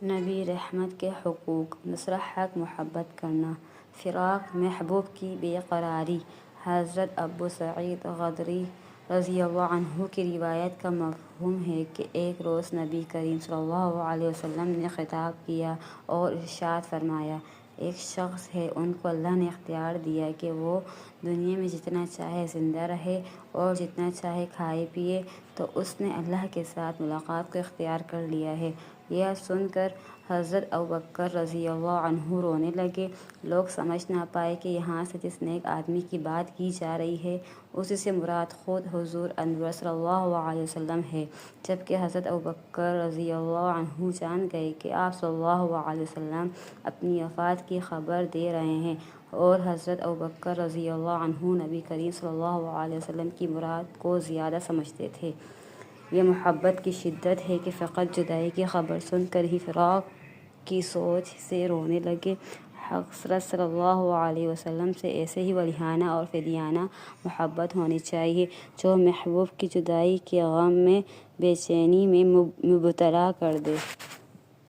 نبی رحمت کے حقوق: نصرہ حق، محبت کرنا، فراق، محبوب کی بے قراری۔ حضرت ابو سعید خدری رضی اللہ عنہ کی روایت کا مفہوم ہے کہ ایک روز نبی کریم صلی اللہ علیہ وسلم نے خطاب کیا اور ارشاد فرمایا: ایک شخص ہے، ان کو اللہ نے اختیار دیا کہ وہ دنیا میں جتنا چاہے زندہ رہے اور جتنا چاہے کھائے پیے، تو اس نے اللہ کے ساتھ ملاقات کو اختیار کر لیا ہے۔ یہ سن کر حضرت ابوبکر رضی اللہ عنہ رونے لگے۔ لوگ سمجھ نہ پائے کہ یہاں سے جس نیک آدمی کی بات کی جا رہی ہے اسی سے مراد خود حضور انور صلی اللہ علیہ وسلم ہے، جبکہ حضرت ابوبکر رضی اللہ عنہ جان گئے کہ آپ صلی اللہ علیہ وسلم اپنی وفات کی خبر دے رہے ہیں، اور حضرت ابوبکر رضی اللہ عنہ نبی کریم صلی اللہ علیہ وسلم کی مراد کو زیادہ سمجھتے تھے۔ یہ محبت کی شدت ہے کہ فقط جدائی کی خبر سن کر ہی فراق کی سوچ سے رونے لگے۔ حضرت صلی اللہ علیہ وسلم سے ایسے ہی ولیانہ اور فدیانہ محبت ہونی چاہیے جو محبوب کی جدائی کے غم میں بے چینی میں مبتلا کر دے۔